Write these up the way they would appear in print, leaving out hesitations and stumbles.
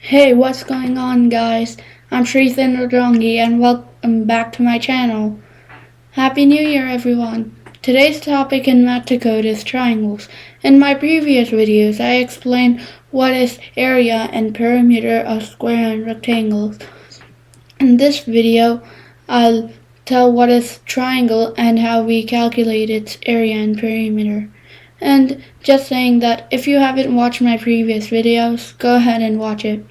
Hey, what's going on, guys? I'm Srithan Rudrangi and welcome back to my channel. Happy New Year, everyone! Today's topic in math to code is triangles. In my previous videos, I explained what is area and perimeter of square and rectangles. In this video, I'll tell what is triangle and how we calculate its area and perimeter. And just saying that if you haven't watched my previous videos, go ahead and watch it.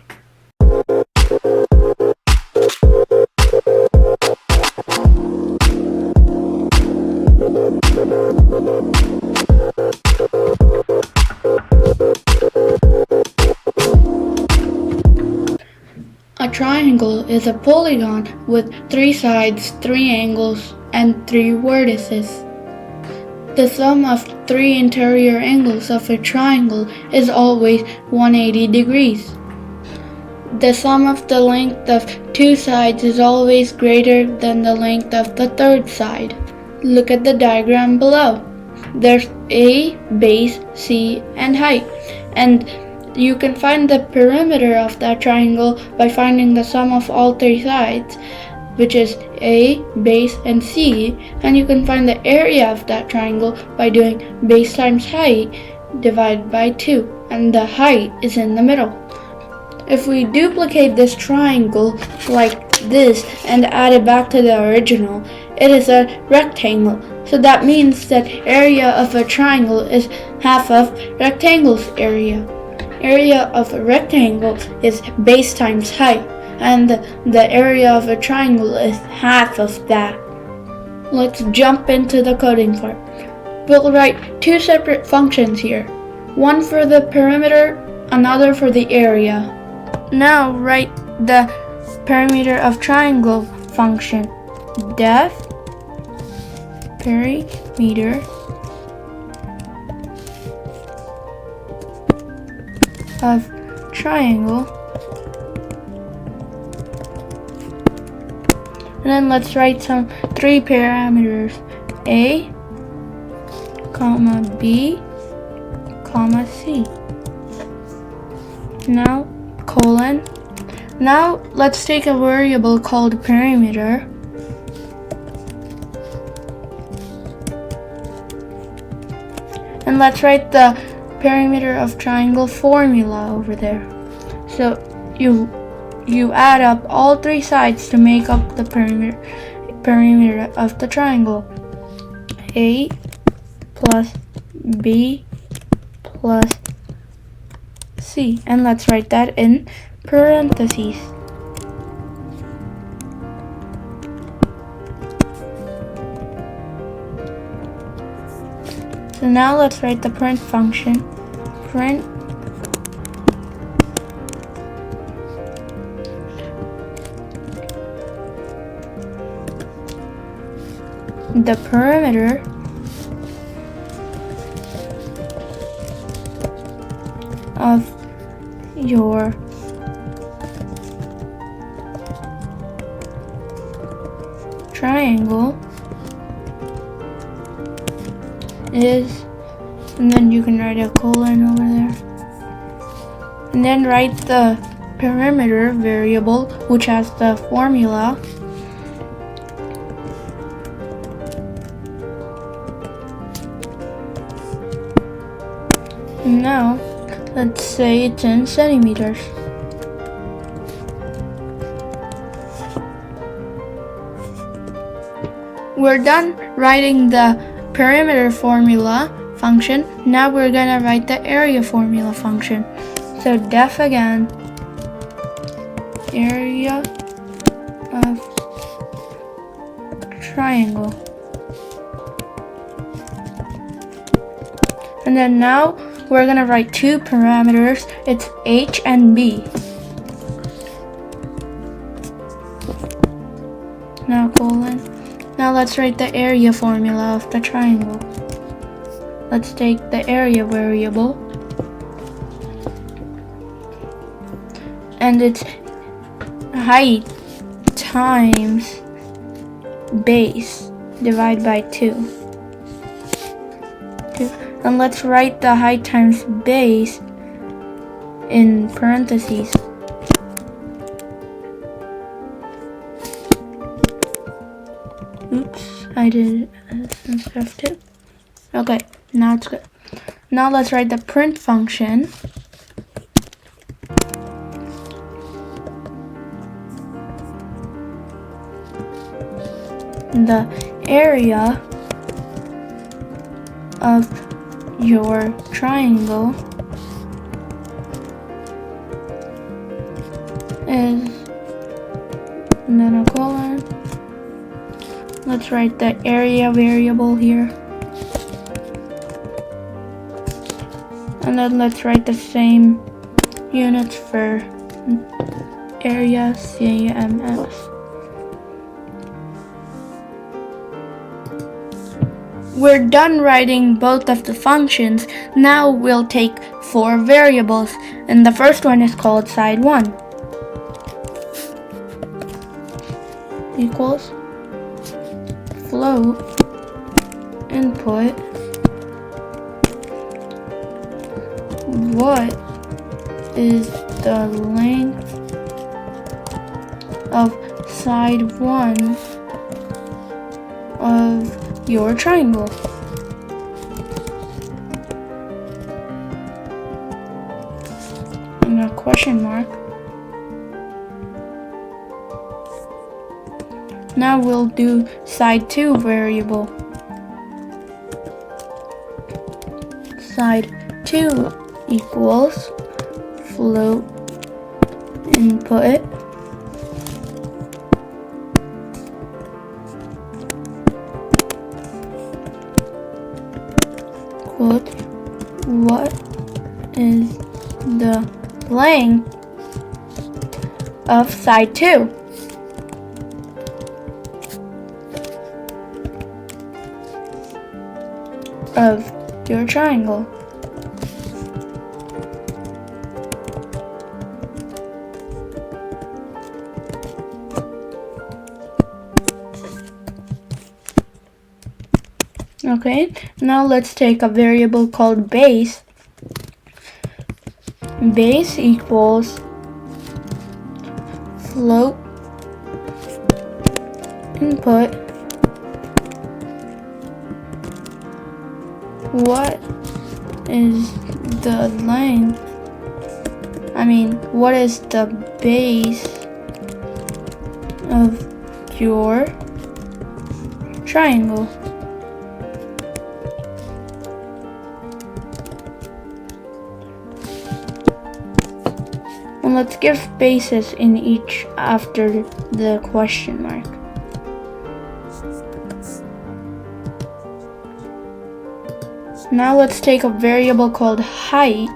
A triangle is a polygon with 3 sides, 3 angles, and 3 vertices. The sum of 3 interior angles of a triangle is always 180 degrees. The sum of the length of 2 sides is always greater than the length of the third side. Look at the diagram below. There's A, base, C, and height, and you can find the perimeter of that triangle by finding the sum of all 3 sides, which is A, base, and C, and you can find the area of that triangle by doing base times height divided by 2, and the height is in the middle. If we duplicate this triangle like this and add it back to the original, it is a rectangle. So that means that area of a triangle is half of rectangle's area. Area of a rectangle is base times height, and the area of a triangle is half of that. Let's jump into the coding part. We'll write 2 separate functions here. One for the perimeter, another for the area. Now write the perimeter of triangle function. Def perimeter of triangle, and then let's write some 3 parameters: A, comma B, comma C. Now colon. Now let's take a variable called perimeter, and let's write the perimeter of triangle formula over there. So you add up all 3 sides to make up the perimeter of the triangle. A plus B plus C, and let's write that in parentheses. So now let's write the print function. Print the perimeter of your triangle is, and then you can write a colon over there, and then write the perimeter variable, which has the formula. Now let's say it's in centimeters. We're done writing the perimeter formula function. Now we're gonna write the area formula function. So def again, area of triangle, and then now we're gonna write 2 parameters. It's H and B. Now colon. Now let's write the area formula of the triangle. Let's take the area variable, and it's height times base divided by 2. And let's write the height times base in parentheses. I did stuff too. Okay, now it's good. Now let's write the print function. The area of your triangle is, and then a colon. Let's write the area variable here. And then let's write the same units for area cms. We're done writing both of the functions. Now we'll take 4 variables, and the first one is called side1 equals float input what is the length of side 1 of your triangle. And a question mark. Now we'll do side 2 variable. Side 2 equals float input quote what is the length of side 2 of your triangle. Okay, now let's take a variable called base. Base equals float input what is the length, what is the base of your triangle. And let's give bases in each after the question mark. Now let's take a variable called height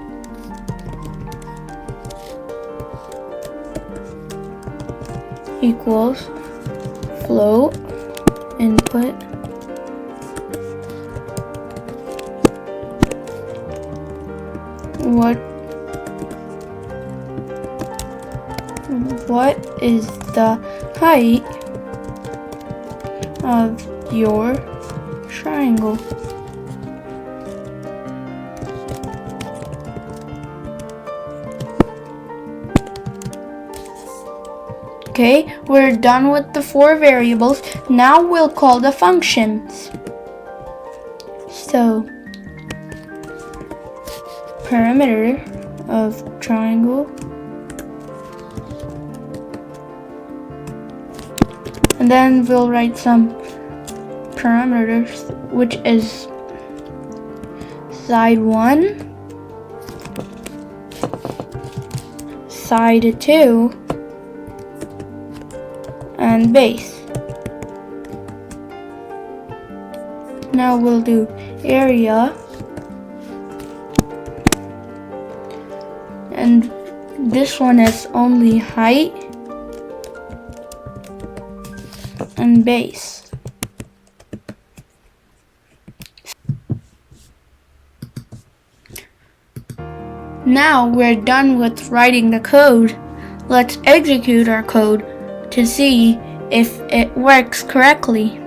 equals float input what is the height of your triangle. Okay, we're done with the 4 variables. Now we'll call the functions. So, perimeter of triangle, and then we'll write some parameters, which is side 1, side 2, and base. Now we'll do area, and this one is only height and base. Now we're done with writing the code. Let's execute our code to see if it works correctly.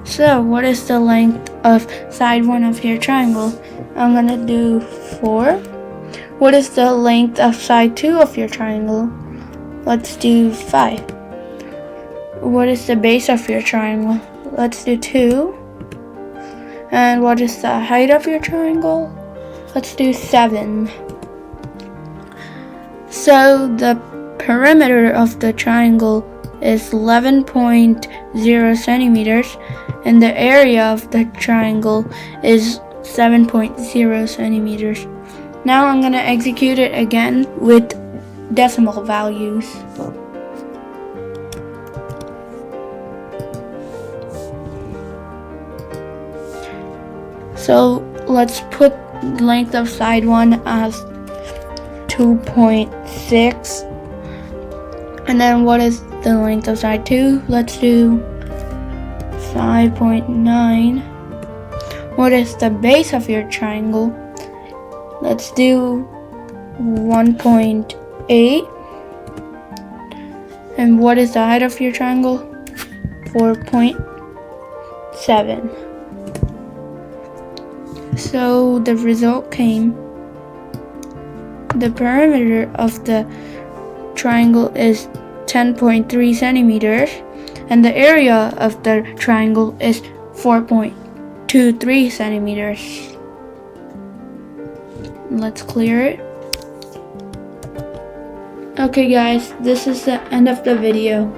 So, what is the length of side 1 of your triangle? I'm gonna do 4. What is the length of side 2 of your triangle? Let's do 5. what is the base of your triangle? Let's do 2. And what is the height of your triangle? Let's do 7. So the perimeter of the triangle is 11.0 centimeters and the area of the triangle is 7.0 centimeters. Now I'm going to execute it again with decimal values. So let's put length of side 1 as 2.6. And then what is the length of side 2? Let's do 5.9. What is the base of your triangle? Let's do 1.8. And what is the height of your triangle? 4.7. So the result came. The perimeter of the triangle is 10.3 centimeters and the area of the triangle is 4.23 centimeters. Let's clear it. Okay guys, this is the end of the video,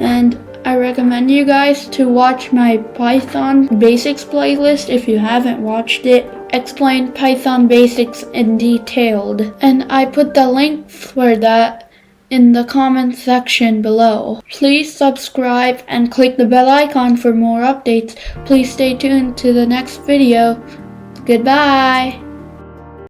and I recommend you guys to watch my Python basics playlist if you haven't watched it. Explain Python basics in detailed, and I put the link for that in the comment section below. Please subscribe and click the bell icon for more updates. Please stay tuned to the next video. Goodbye.